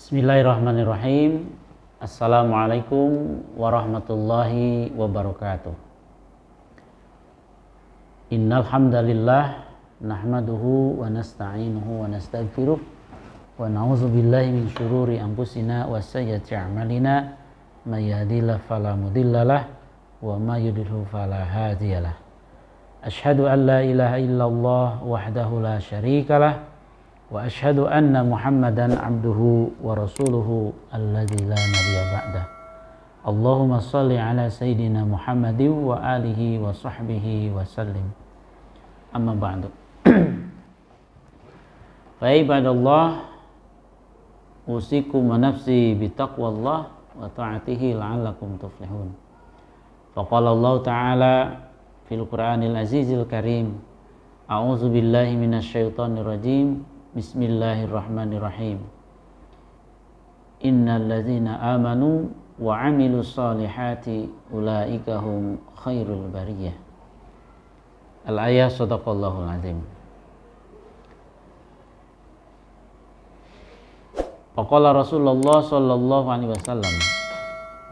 Bismillahirrahmanirrahim. Assalamualaikum warahmatullahi wabarakatuh. Innal hamdalillah nahmaduhu wa nasta'inuhu wa nastaghfiruh wa na'udzu billahi min syururi anfusina wa sayyiati a'malina may yahdihillahu fala mudhillalah wa may yudhlil fala hadiyalah. Asyhadu an la ilaha illallah wahdahu la syarikalah wa asyhadu anna Muhammadan abduhu wa rasuluhu alladzi la nabiyya ba'dah. Allahumma shalli ala sayyidina Muhammadin wa alihi wa sahbihi wa sallim. Amma ba'du. Fa ibadallah, usikum wa nafsi bi taqwallah wa ta'atihi la'allakum tuflihun. Faqala Allah ta'ala fil Qur'anil Azizil Karim, a'udzu billahi minasyaitonir rajim. Bismillahirrahmanirrahim. Innal ladzina amanu wa 'amilus solihati ulaika hum khairul bariyah. Al-ayah sadaqallahul azim. Faqala Rasulullah sallallahu alaihi wasallam,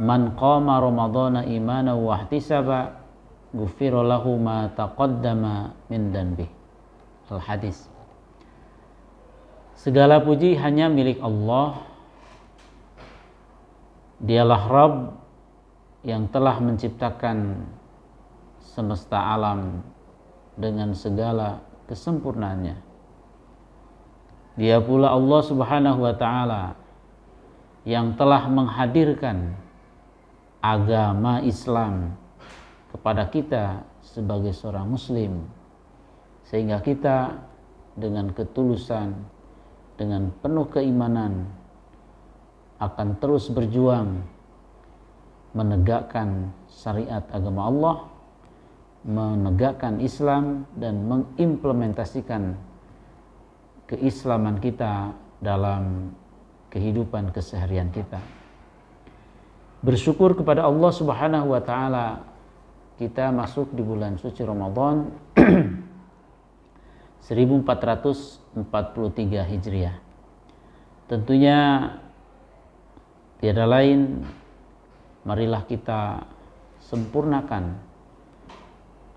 man qama ramadhana imanan wa ihtisaba ghufira lahu ma taqaddama min dhanbi. Al-hadis. Segala puji hanya milik Allah. Dialah Rabb yang telah menciptakan semesta alam dengan segala kesempurnaannya. Dia pula Allah Subhanahu wa ta'ala yang telah menghadirkan agama Islam kepada kita sebagai seorang muslim, sehingga kita dengan ketulusan, dengan penuh keimanan akan terus berjuang menegakkan syariat agama Allah, menegakkan Islam dan mengimplementasikan keislaman kita dalam kehidupan keseharian kita. Bersyukur kepada Allah Subhanahu wa ta'ala, kita masuk di bulan suci Ramadan 1443 Hijriah. Tentunya tiada lain, marilah kita sempurnakan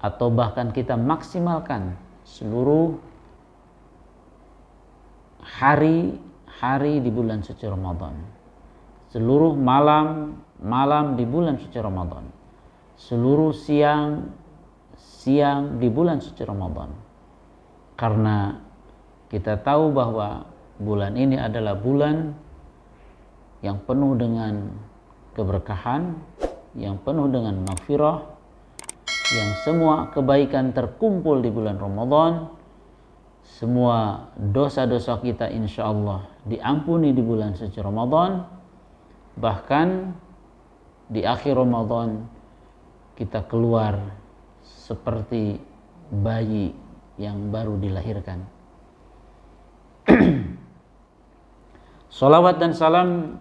atau bahkan kita maksimalkan seluruh hari-hari di bulan suci Ramadan, seluruh malam di bulan suci Ramadan, seluruh siang di bulan suci Ramadan. Karena kita tahu bahwa bulan ini adalah bulan yang penuh dengan keberkahan, yang penuh dengan maghfirah, yang semua kebaikan terkumpul di bulan Ramadan. Semua dosa-dosa kita insya Allah diampuni di bulan suci Ramadan. Bahkan di akhir Ramadan kita keluar seperti bayi yang baru dilahirkan. Salawat dan salam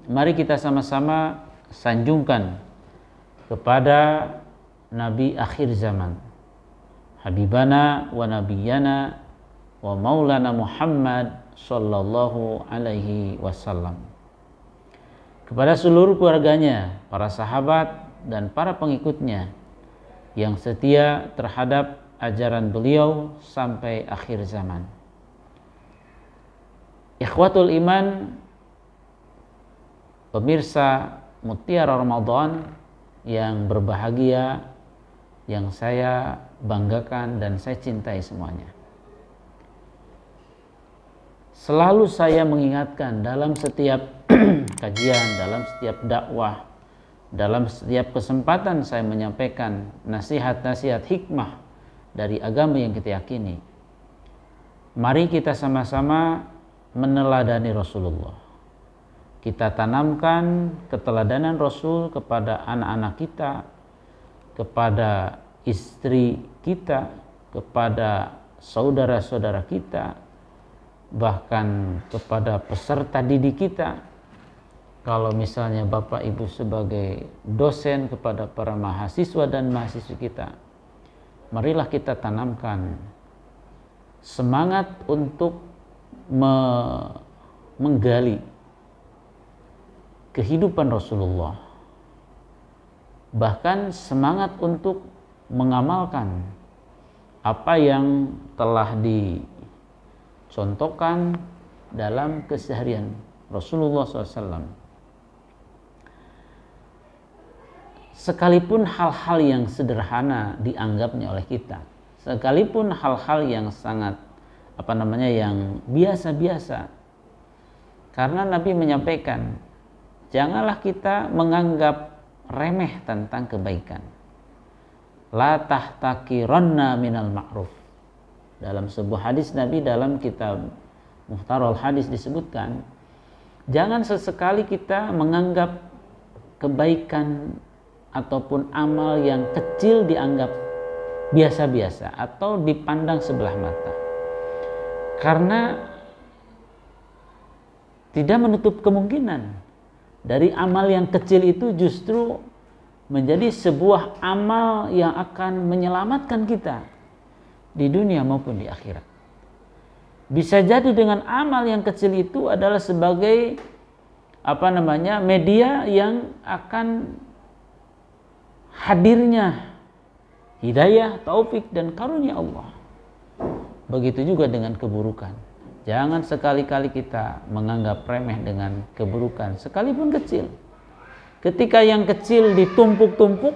mari kita sama-sama sanjungkan kepada Nabi akhir zaman, Habibana wa Nabiyana wa Maulana Muhammad sallallahu alaihi wasallam, kepada seluruh keluarganya, para sahabat dan para pengikutnya yang setia terhadap ajaran beliau sampai akhir zaman. Ikhwatul iman, pemirsa Mutiara Ramadan yang berbahagia, yang saya banggakan dan saya cintai semuanya. Selalu saya mengingatkan dalam setiap kajian, dalam setiap dakwah, dalam setiap kesempatan saya menyampaikan nasihat-nasihat hikmah dari agama yang kita yakini. Mari kita sama-sama meneladani Rasulullah. Kita tanamkan keteladanan Rasul kepada anak-anak kita, kepada istri kita, kepada saudara-saudara kita, bahkan kepada peserta didik kita. Kalau misalnya Bapak Ibu sebagai dosen kepada para mahasiswa dan mahasiswi kita, marilah kita tanamkan semangat untuk menggali kehidupan Rasulullah, bahkan semangat untuk mengamalkan apa yang telah dicontohkan dalam keseharian Rasulullah SAW. Sekalipun hal-hal yang sederhana dianggapnya oleh kita, sekalipun hal-hal yang sangat yang biasa-biasa, karena Nabi menyampaikan, janganlah kita menganggap remeh tentang kebaikan. La tahtaqiranna minal ma'ruf. Dalam sebuah hadis Nabi dalam kitab Muhtarul Hadis disebutkan, jangan sesekali kita menganggap kebaikan ataupun amal yang kecil dianggap biasa-biasa atau dipandang sebelah mata. Karena tidak menutup kemungkinan dari amal yang kecil itu justru menjadi sebuah amal yang akan menyelamatkan kita di dunia maupun di akhirat. Bisa jadi dengan amal yang kecil itu adalah sebagai media yang akan hadirnya hidayah, taufik dan karunia Allah. Begitu juga dengan keburukan. Jangan sekali-kali kita menganggap remeh dengan keburukan sekalipun kecil. Ketika yang kecil ditumpuk-tumpuk,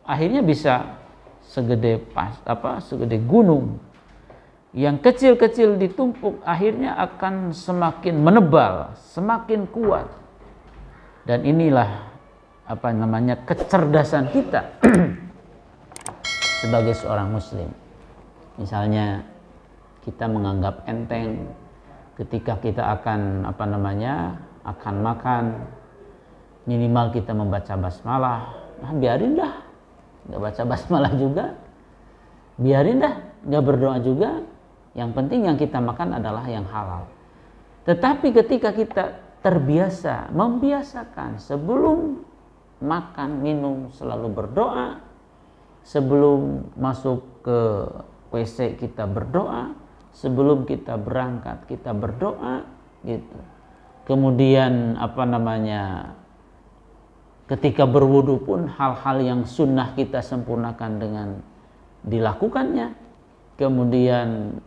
akhirnya bisa segede gunung. Yang kecil-kecil ditumpuk akhirnya akan semakin menebal, semakin kuat. Dan inilah kecerdasan kita sebagai seorang muslim. Misalnya kita menganggap enteng ketika kita akan akan makan, minimal kita membaca basmalah. Biarin dah nggak baca basmalah juga, biarin dah nggak berdoa juga, yang penting yang kita makan adalah yang halal. Tetapi ketika kita membiasakan sebelum makan minum selalu berdoa, sebelum masuk ke WC kita berdoa, sebelum kita berangkat kita berdoa gitu. Kemudian ketika berwudu pun hal-hal yang sunnah kita sempurnakan dengan dilakukannya. Kemudian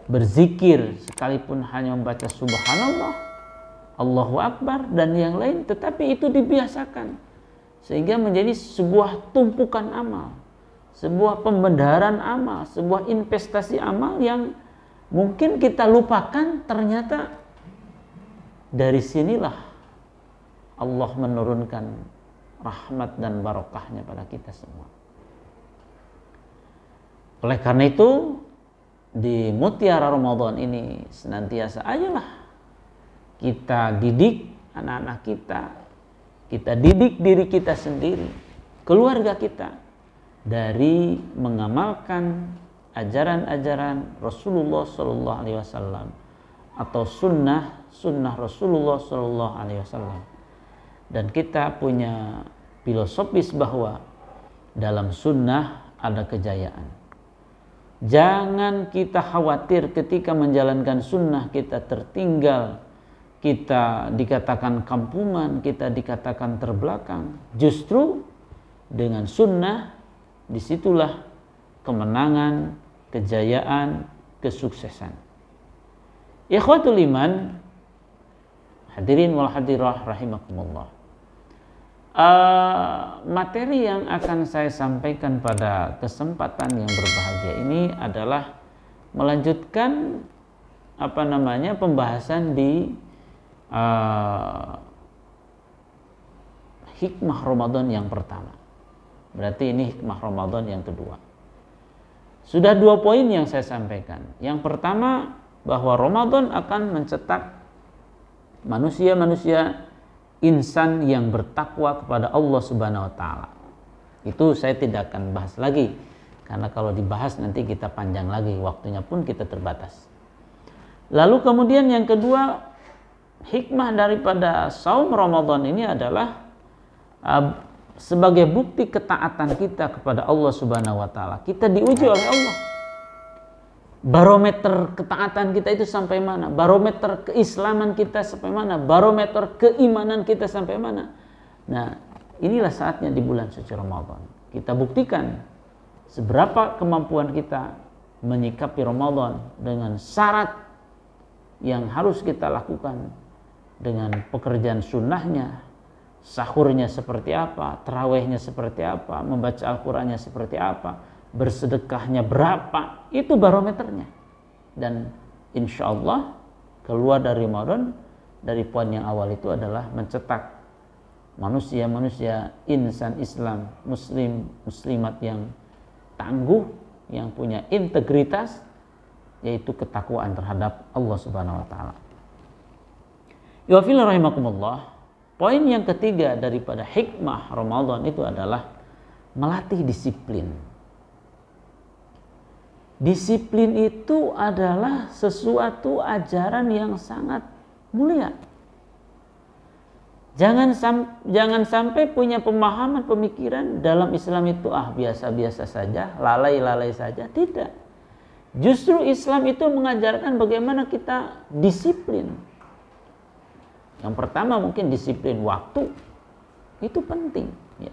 berzikir sekalipun hanya membaca subhanallah, Allahu Akbar dan yang lain, tetapi itu dibiasakan sehingga menjadi sebuah tumpukan amal, sebuah pembenaran amal, sebuah investasi amal yang mungkin kita lupakan. Ternyata dari sinilah Allah menurunkan rahmat dan barokahnya pada kita semua. Oleh karena itu, di Mutiara Ramadan ini senantiasa ajalah kita didik anak-anak kita didik diri kita sendiri, keluarga kita, dari mengamalkan ajaran-ajaran Rasulullah Sallallahu Alaihi Wasallam atau sunnah Rasulullah Sallallahu Alaihi Wasallam. Dan kita punya filosofis bahwa dalam sunnah ada kejayaan. Jangan kita khawatir ketika menjalankan sunnah kita tertinggal, kita dikatakan kampungan, kita dikatakan terbelakang. Justru dengan sunnah disitulah kemenangan, kejayaan, kesuksesan. Ikhwatul iman, hadirin wal hadirah rahimakumullah. Materi yang akan saya sampaikan pada kesempatan yang berbahagia ini adalah melanjutkan pembahasan di hikmah Ramadan yang pertama. Berarti ini hikmah Ramadan yang kedua. Sudah 2 poin yang saya sampaikan. Yang pertama, bahwa Ramadan akan mencetak manusia-manusia insan yang bertakwa kepada Allah Subhanahu wa taala. Itu saya tidak akan bahas lagi, karena kalau dibahas nanti kita panjang lagi, waktunya pun kita terbatas. Lalu kemudian yang kedua, hikmah daripada saum Ramadan ini adalah sebagai bukti ketaatan kita kepada Allah Subhanahu wa taala. Kita diuji oleh Allah. Barometer ketaatan kita itu sampai mana? Barometer keislaman kita sampai mana? Barometer keimanan kita sampai mana? Nah, inilah saatnya di bulan suci Ramadan. Kita buktikan seberapa kemampuan kita menyikapi Ramadan dengan syarat yang harus kita lakukan, dengan pekerjaan sunnahnya, sahurnya seperti apa, tarawihnya seperti apa, membaca Al-Qur'annya seperti apa, bersedekahnya berapa, itu barometernya. Dan insya Allah keluar dari Ramadan, dari poin yang awal itu adalah mencetak manusia-manusia, insan Islam, muslim, muslimat yang tangguh, yang punya integritas, yaitu ketakwaan terhadap Allah Subhanahu wa taala. Ya rahimakumullah. Poin yang ketiga daripada hikmah Ramadan itu adalah melatih disiplin. Disiplin itu adalah sesuatu ajaran yang sangat mulia. Jangan sampai punya pemahaman, pemikiran dalam Islam itu biasa-biasa saja, lalai-lalai saja. Tidak. Justru Islam itu mengajarkan bagaimana kita disiplin. Yang pertama mungkin disiplin waktu. Itu penting. Ya.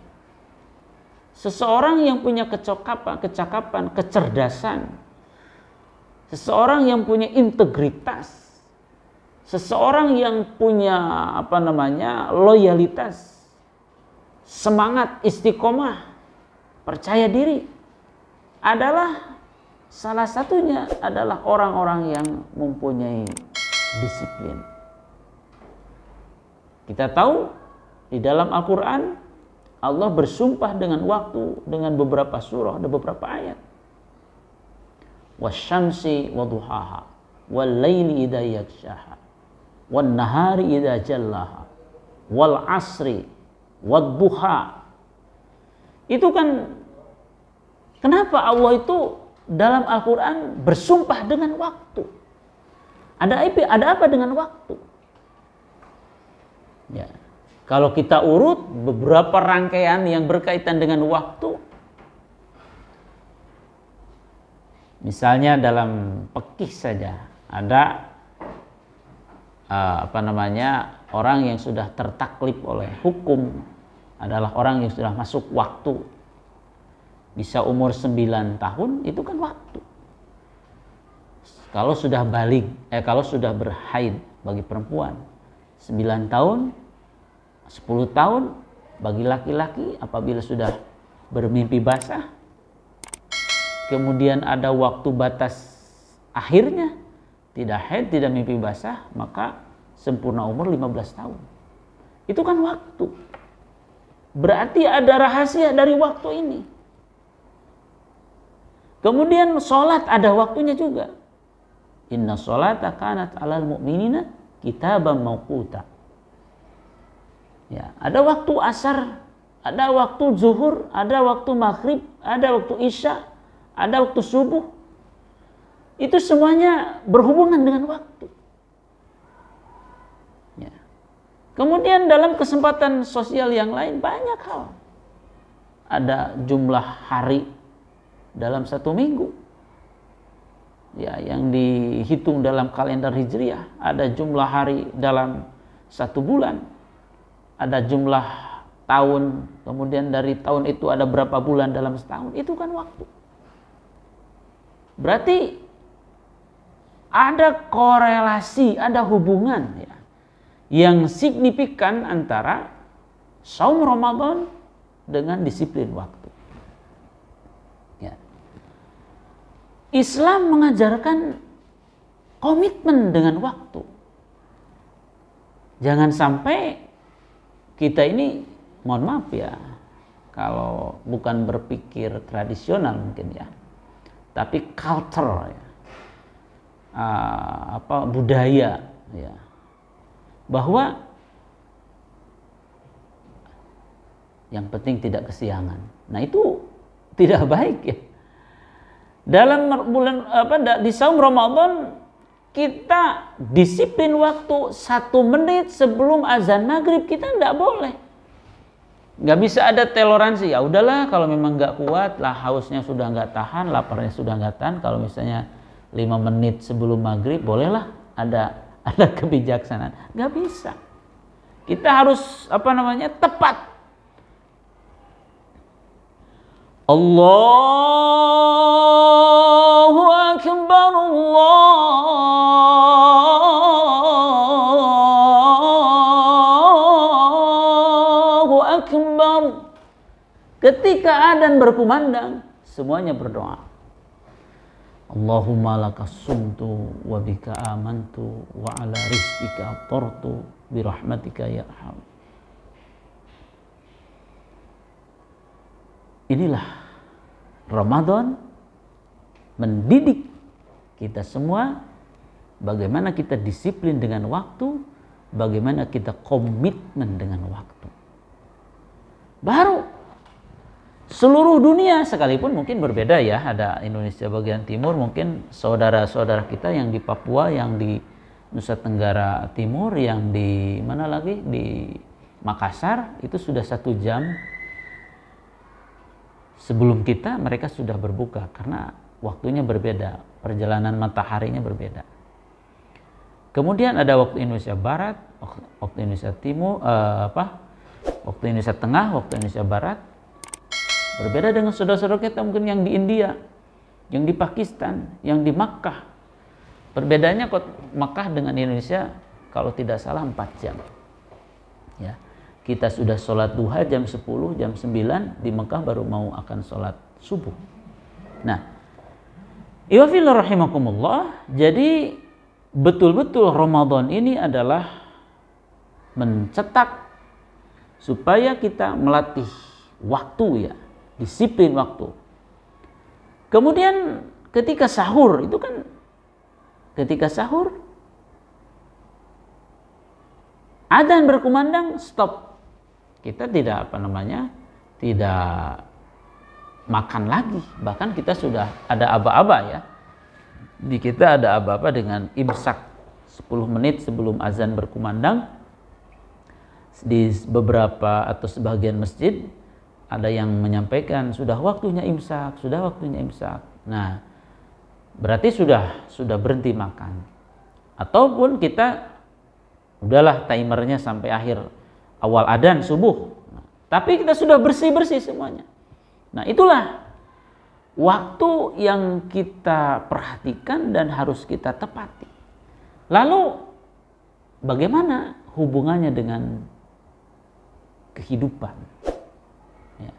Seseorang yang punya kecakapan, kecerdasan, seseorang yang punya integritas, seseorang yang punya loyalitas, semangat, istiqomah, percaya diri, adalah salah satunya adalah orang-orang yang mempunyai disiplin. Kita tahu di dalam Al-Quran Allah bersumpah dengan waktu, dengan beberapa surah, ada beberapa ayat. Wasyamsi waduhaha, wal laili idza yaghshaha, wan nahari idza jallaha, wal asri wadduha. Itu kan kenapa Allah itu dalam Al-Quran bersumpah dengan waktu? Ada apa dengan waktu? Ya. Kalau kita urut beberapa rangkaian yang berkaitan dengan waktu, misalnya dalam fikih saja ada orang yang sudah tertaklif oleh hukum adalah orang yang sudah masuk waktu, bisa umur 9 tahun, itu kan waktu. Kalau sudah kalau sudah berhaid bagi perempuan 9 tahun, 10 tahun bagi laki-laki apabila sudah bermimpi basah. Kemudian ada waktu batas akhirnya, tidak haid, tidak mimpi basah, maka sempurna umur 15 tahun. Itu kan waktu. Berarti ada rahasia dari waktu ini. Kemudian sholat ada waktunya juga. Inna sholata kanat alal mu'minina kitaban mawquta. Ya, ada waktu asar, ada waktu zuhur, ada waktu maghrib, ada waktu isya, ada waktu subuh. Itu semuanya berhubungan dengan waktu. Ya. Kemudian dalam kesempatan sosial yang lain banyak hal. Ada jumlah hari dalam 1 minggu. Ya, yang dihitung dalam kalender Hijriah, ada jumlah hari dalam 1 bulan. Ada jumlah tahun, kemudian dari tahun itu ada berapa bulan dalam setahun, itu kan waktu. Berarti ada korelasi, ada hubungan ya, yang signifikan antara saum Ramadan dengan disiplin waktu. Ya. Islam mengajarkan komitmen dengan waktu. Jangan sampai kita ini, mohon maaf ya, kalau bukan berpikir tradisional mungkin ya, tapi culture ya, budaya ya, bahwa yang penting tidak kesiangan. Nah itu tidak baik ya. Dalam bulan di saum Ramadan kita disiplin waktu 1 menit sebelum azan maghrib, kita nggak boleh. Nggak bisa ada toleransi. Ya udahlah, kalau memang nggak kuat lah, hausnya sudah nggak tahan, laparnya sudah nggak tahan. Kalau misalnya 5 menit sebelum maghrib, bolehlah ada kebijaksanaan. Nggak bisa. Kita harus tepat. Allahu Akbar, Allahu Akbar. Ketika adzan berkumandang, semuanya berdoa. Allahumma laka sumtu wa bika amantu wa ala rizqika aftartu bi rahmatika ya arham. Inilah Ramadan mendidik kita semua bagaimana kita disiplin dengan waktu, bagaimana kita komitmen dengan waktu. Baru seluruh dunia, sekalipun mungkin berbeda ya, ada Indonesia bagian timur, mungkin saudara-saudara kita yang di Papua, yang di Nusa Tenggara Timur, yang di mana lagi, di Makassar, itu sudah 1 jam sebelum kita, mereka sudah berbuka karena waktunya berbeda, perjalanan mataharinya berbeda. Kemudian ada waktu Indonesia Barat, waktu Indonesia Timur, waktu Indonesia Tengah, waktu Indonesia Barat. Berbeda dengan saudara-saudara kita mungkin yang di India, yang di Pakistan, yang di Makkah. Perbedaannya kok Makkah dengan Indonesia kalau tidak salah 4 jam. Ya. Kita sudah sholat duha jam 10, jam 9, di Mekah baru mau akan sholat subuh. Nah, iwafillah rahimakumullah, jadi betul-betul Ramadan ini adalah mencetak supaya kita melatih waktu ya, disiplin waktu. Kemudian ketika sahur, itu kan ketika sahur adzan berkumandang, stop. Kita tidak tidak makan lagi. Bahkan kita sudah ada aba-aba ya. Di kita ada aba-aba dengan imsak 10 menit sebelum azan berkumandang. Di beberapa atau sebagian masjid ada yang menyampaikan sudah waktunya imsak, sudah waktunya imsak. Nah, berarti sudah berhenti makan. Ataupun kita udahlah timernya sampai akhir awal adzan subuh. Nah, tapi kita sudah bersih-bersih semuanya. Nah, itulah waktu yang kita perhatikan dan harus kita tepati. Lalu bagaimana hubungannya dengan kehidupan? Ya.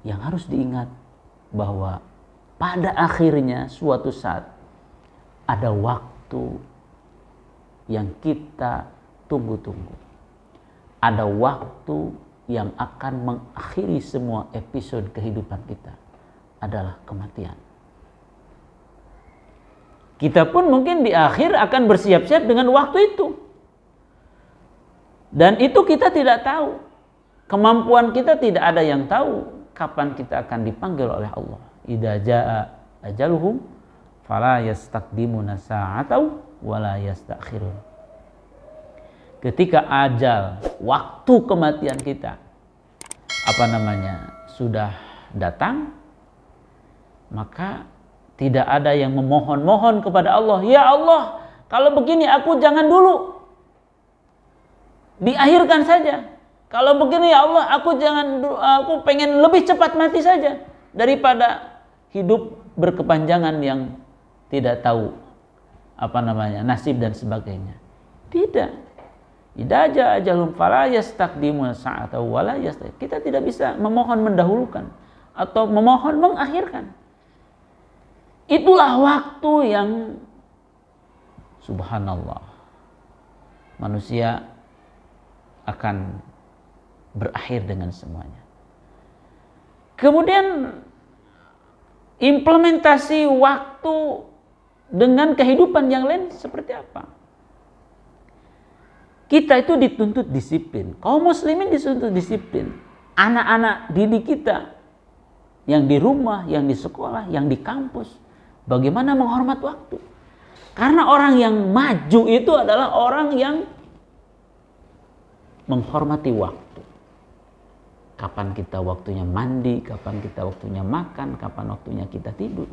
Yang harus diingat bahwa pada akhirnya suatu saat ada waktu yang kita tunggu-tunggu. Ada waktu yang akan mengakhiri semua episode kehidupan kita, adalah kematian. Kita pun mungkin di akhir akan bersiap-siap dengan waktu itu. Dan itu kita tidak tahu. Kemampuan kita tidak ada yang tahu kapan kita akan dipanggil oleh Allah. Idza jaa ajaluhum fala yastaqdimuna sa'atan wala yastakhirun. Ketika ajal, waktu kematian kita sudah datang, maka tidak ada yang memohon-mohon kepada Allah, ya Allah, kalau begini aku jangan dulu, diakhirkan saja. Kalau begini ya Allah, aku pengen lebih cepat mati saja daripada hidup berkepanjangan yang tidak tahu nasib dan sebagainya. Tidak. Idza jaa ajalhum fala yastaqdimuna sa'atan wala yastakhirun. Kita tidak bisa memohon mendahulukan atau memohon mengakhirkan. Itulah waktu yang subhanallah manusia akan berakhir dengan semuanya. Kemudian implementasi waktu dengan kehidupan yang lain seperti apa? Kita itu dituntut disiplin. Kaum muslimin dituntut disiplin. Anak-anak didik kita yang di rumah, yang di sekolah, yang di kampus, bagaimana menghormat waktu? Karena orang yang maju itu adalah orang yang menghormati waktu. Kapan kita waktunya mandi, kapan kita waktunya makan, kapan waktunya kita tidur.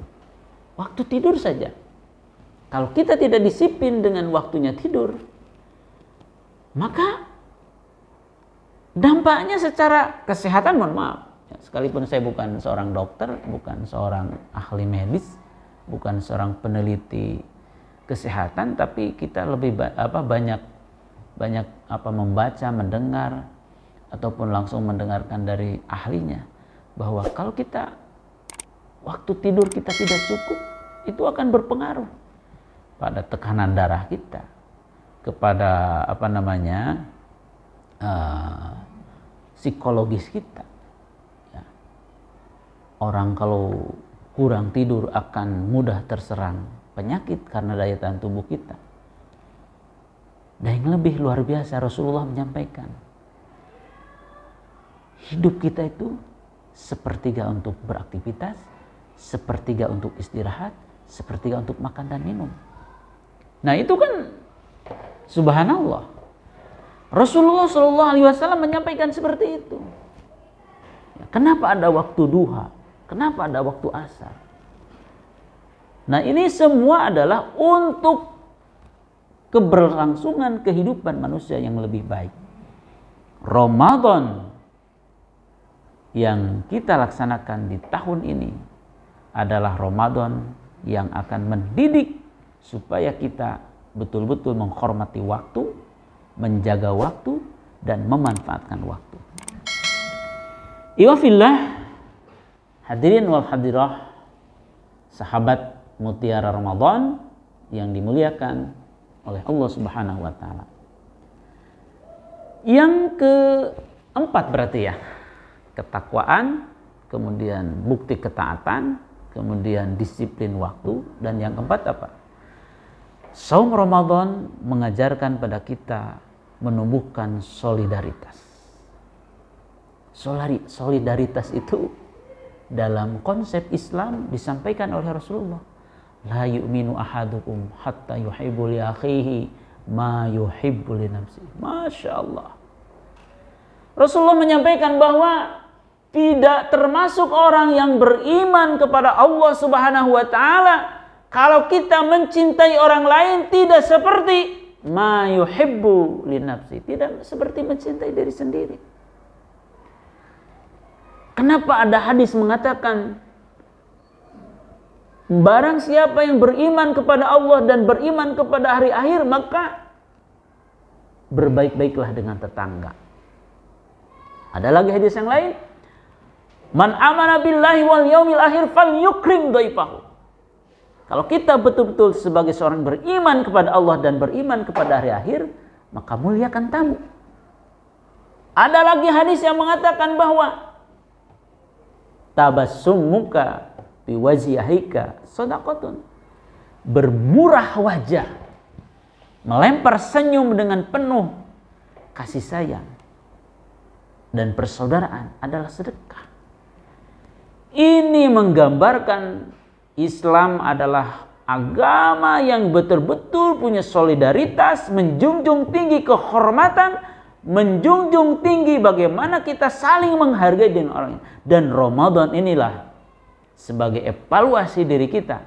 Waktu tidur saja. Kalau kita tidak disiplin dengan waktunya tidur, maka dampaknya secara kesehatan, mohon maaf, sekalipun saya bukan seorang dokter, bukan seorang ahli medis, bukan seorang peneliti kesehatan, tapi kita lebih banyak membaca, mendengar, ataupun langsung mendengarkan dari ahlinya, bahwa kalau kita waktu tidur kita tidak cukup, itu akan berpengaruh pada tekanan darah kita, kepada psikologis kita. Ya. Orang kalau kurang tidur akan mudah terserang penyakit karena daya tahan tubuh kita. Dan yang lebih luar biasa, Rasulullah menyampaikan, hidup kita itu sepertiga untuk beraktivitas, sepertiga untuk istirahat, sepertiga untuk makan dan minum. Nah itu kan subhanallah. Rasulullah SAW menyampaikan seperti itu. Kenapa ada waktu duha? Kenapa ada waktu asar? Nah ini semua adalah untuk keberlangsungan kehidupan manusia yang lebih baik. Ramadan yang kita laksanakan di tahun ini adalah Ramadan yang akan mendidik supaya kita betul-betul menghormati waktu, menjaga waktu, dan memanfaatkan waktu. Iwafillah, hadirin wal hadirah, sahabat Mutiara Ramadan yang dimuliakan oleh Allah Subhanahu wa taala. Yang keempat berarti ya, ketakwaan, kemudian bukti ketaatan, kemudian disiplin waktu, dan yang keempat apa? Saum Ramadan mengajarkan pada kita menumbuhkan solidaritas. Solidaritas itu dalam konsep Islam disampaikan oleh Rasulullah. La yu'minu ahadukum hatta yuhibbu li akhihi ma yuhibbu li nafsihi. Masya Allah. Rasulullah menyampaikan bahwa tidak termasuk orang yang beriman kepada Allah Subhanahu wa taala kalau kita mencintai orang lain tidak seperti ma yuhibbu li nafsi, tidak seperti mencintai diri sendiri. Kenapa ada hadis mengatakan barang siapa yang beriman kepada Allah dan beriman kepada hari akhir, maka berbaik-baiklah dengan tetangga. Ada lagi hadis yang lain, man amana billahi wal yaumil akhir falyukrim dhaifahu. Kalau kita betul-betul sebagai seorang beriman kepada Allah dan beriman kepada hari akhir, maka muliakan tamu. Ada lagi hadis yang mengatakan bahwa tabassumuka bi wajhika shadaqatun. Bermurah wajah, melempar senyum dengan penuh kasih sayang dan persaudaraan adalah sedekah. Ini menggambarkan Islam adalah agama yang betul-betul punya solidaritas, menjunjung tinggi kehormatan, menjunjung tinggi bagaimana kita saling menghargai dengan orang. Dan Ramadan inilah sebagai evaluasi diri kita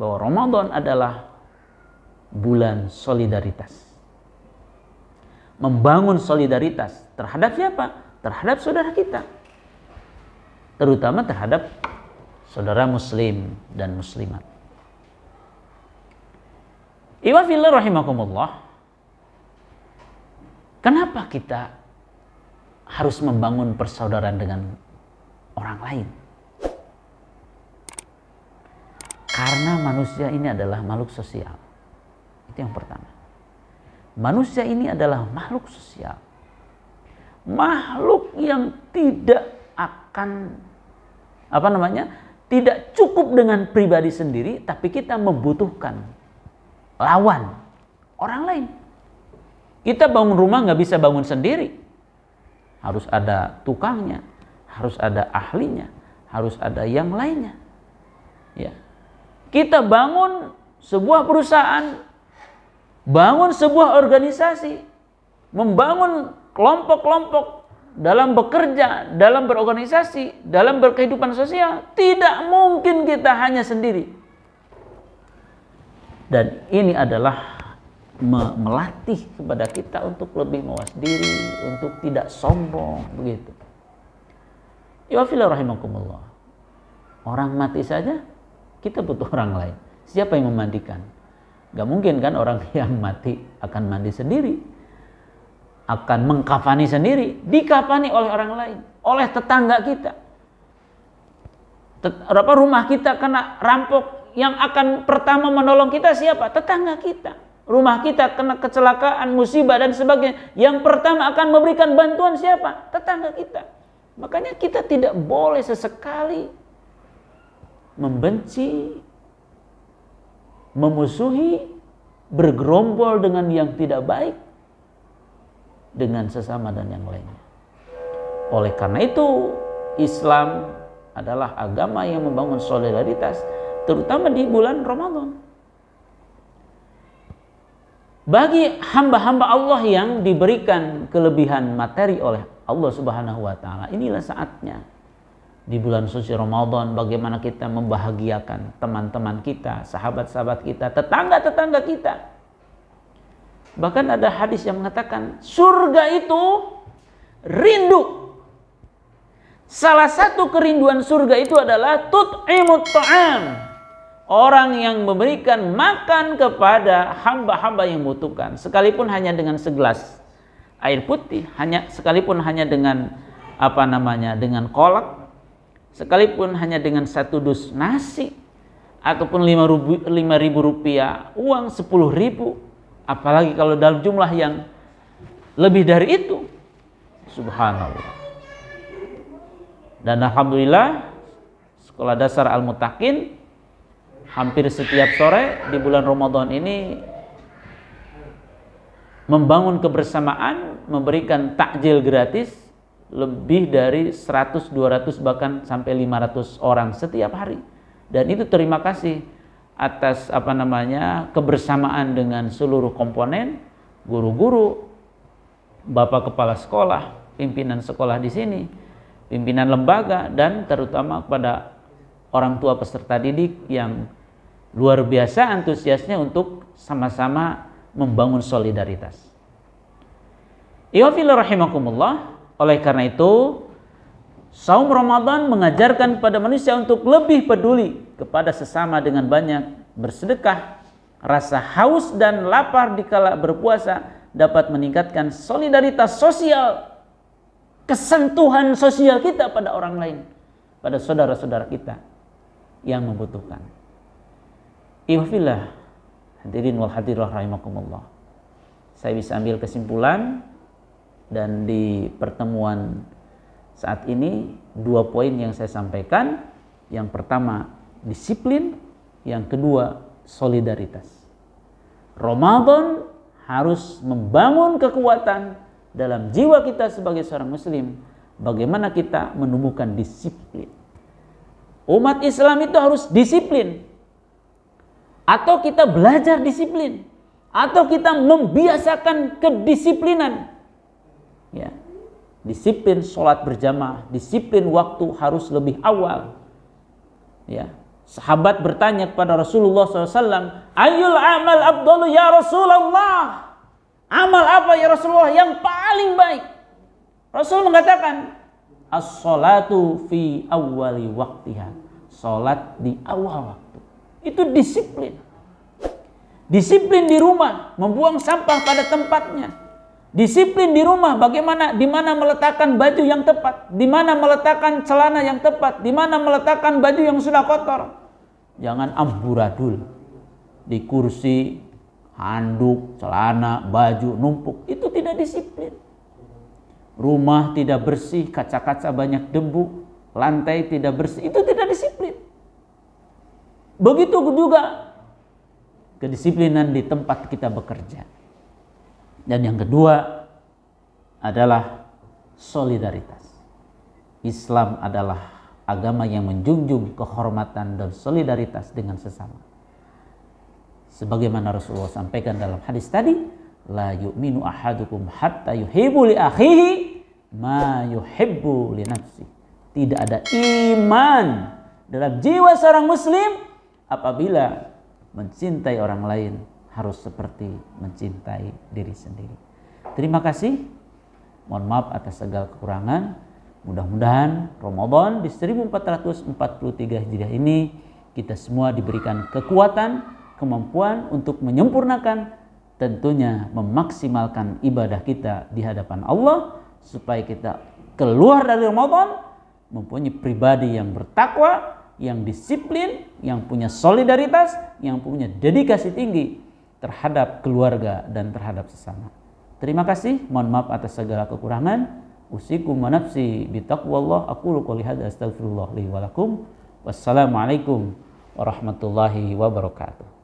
bahwa Ramadan adalah bulan solidaritas. Membangun solidaritas terhadap siapa? Terhadap saudara kita. Terutama terhadap saudara muslim dan muslimat. Iwafillah rahimakumullah. Kenapa kita harus membangun persaudaraan dengan orang lain? Karena manusia ini adalah makhluk sosial. Itu yang pertama. Manusia ini adalah makhluk sosial. Makhluk yang tidak akan tidak cukup dengan pribadi sendiri, tapi kita membutuhkan lawan, orang lain. Kita bangun rumah nggak bisa bangun sendiri. Harus ada tukangnya, harus ada ahlinya, harus ada yang lainnya. Ya. Kita bangun sebuah perusahaan, bangun sebuah organisasi, membangun kelompok-kelompok dalam bekerja, dalam berorganisasi, dalam berkehidupan sosial, tidak mungkin kita hanya sendiri. Dan ini adalah melatih kepada kita untuk lebih mawas diri, untuk tidak sombong, begitu. Ya fillah rahimakumullah. Orang mati saja, kita butuh orang lain. Siapa yang memandikan? Gak mungkin kan orang yang mati akan mandi sendiri, akan mengkafani sendiri, dikafani oleh orang lain, oleh tetangga kita. Rumah kita kena rampok, yang akan pertama menolong kita siapa? Tetangga kita. Rumah kita kena kecelakaan, musibah dan sebagainya, yang pertama akan memberikan bantuan siapa? Tetangga kita. Makanya kita tidak boleh sesekali membenci, memusuhi, bergerombol dengan yang tidak baik dengan sesama dan yang lainnya. Oleh karena itu, Islam adalah agama yang membangun solidaritas, terutama di bulan Ramadan. Bagi hamba-hamba Allah yang diberikan kelebihan materi oleh Allah Subhanahu wa taala, inilah saatnya di bulan suci Ramadan bagaimana kita membahagiakan teman-teman kita, sahabat-sahabat kita, tetangga-tetangga kita. Bahkan ada hadis yang mengatakan surga itu rindu. Salah satu kerinduan surga itu adalah tut'imut ta'am. Orang yang memberikan makan kepada hamba-hamba yang membutuhkan, sekalipun hanya dengan segelas air putih, sekalipun hanya dengan dengan kolak, sekalipun hanya dengan satu dus nasi, ataupun 5.000 rupiah, uang 10.000, apalagi kalau dalam jumlah yang lebih dari itu, subhanallah. Dan alhamdulillah, sekolah dasar Al-Muttaqin hampir setiap sore di bulan Ramadan ini membangun kebersamaan, memberikan takjil gratis lebih dari 100, 200 bahkan sampai 500 orang setiap hari. Dan itu terima kasih atas kebersamaan dengan seluruh komponen, guru-guru, bapak kepala sekolah, pimpinan sekolah di sini, pimpinan lembaga, dan terutama kepada orang tua peserta didik yang luar biasa antusiasnya untuk sama-sama membangun solidaritas. Iwafillah rahimakumullah. Oleh karena itu, saum Ramadan mengajarkan pada manusia untuk lebih peduli kepada sesama dengan banyak bersedekah. Rasa haus dan lapar dikala berpuasa dapat meningkatkan solidaritas sosial, kesentuhan sosial kita pada orang lain, pada saudara-saudara kita yang membutuhkan. Ihfillah hadirin wal hadirah rahimakumullah. Saya bisa ambil kesimpulan, dan di pertemuan saat ini 2 poin yang saya sampaikan. Yang pertama disiplin, yang kedua solidaritas. Ramadan harus membangun kekuatan dalam jiwa kita sebagai seorang muslim, bagaimana kita menumbuhkan disiplin. Umat Islam itu harus disiplin. Atau kita belajar disiplin, atau kita membiasakan kedisiplinan. Ya. Disiplin sholat berjamaah, disiplin waktu harus lebih awal. Ya. Sahabat bertanya kepada Rasulullah SAW, Ayyul amal afdalu ya Rasulullah? Amal apa ya Rasulullah yang paling baik? Rasul mengatakan, as-salatu fi awwali waktiha. Salat di awal waktu. Itu disiplin. Disiplin di rumah, membuang sampah pada tempatnya. Disiplin di rumah, di mana meletakkan baju yang tepat, di mana meletakkan celana yang tepat, di mana meletakkan baju yang sudah kotor. Jangan amburadul di kursi, handuk, celana, baju numpuk. Itu tidak disiplin. Rumah tidak bersih, kaca-kaca banyak debu, lantai tidak bersih, itu tidak disiplin. Begitu juga kedisiplinan di tempat kita bekerja. Dan yang kedua adalah solidaritas. Islam adalah agama yang menjunjung kehormatan dan solidaritas dengan sesama. Sebagaimana Rasulullah sampaikan dalam hadis tadi, la yu'minu ahadukum hatta yuhibbu li akhihi ma yuhibbu li nafsi. Tidak ada iman dalam jiwa seorang muslim apabila mencintai orang lain harus seperti mencintai diri sendiri. Terima kasih. Mohon maaf atas segala kekurangan. Mudah-mudahan Ramadan di 1443 Hijriah ini kita semua diberikan kekuatan, kemampuan untuk menyempurnakan, tentunya memaksimalkan ibadah kita di hadapan Allah supaya kita keluar dari Ramadan mempunyai pribadi yang bertakwa, yang disiplin, yang punya solidaritas, yang punya dedikasi tinggi terhadap keluarga dan terhadap sesama. Terima kasih, mohon maaf atas segala kekurangan. Usikum wa nafsi bitaqwallah. Aqulu qouli hadza astaghfirullah li wa lakum. Wassalamualaikum warahmatullahi wabarakatuh.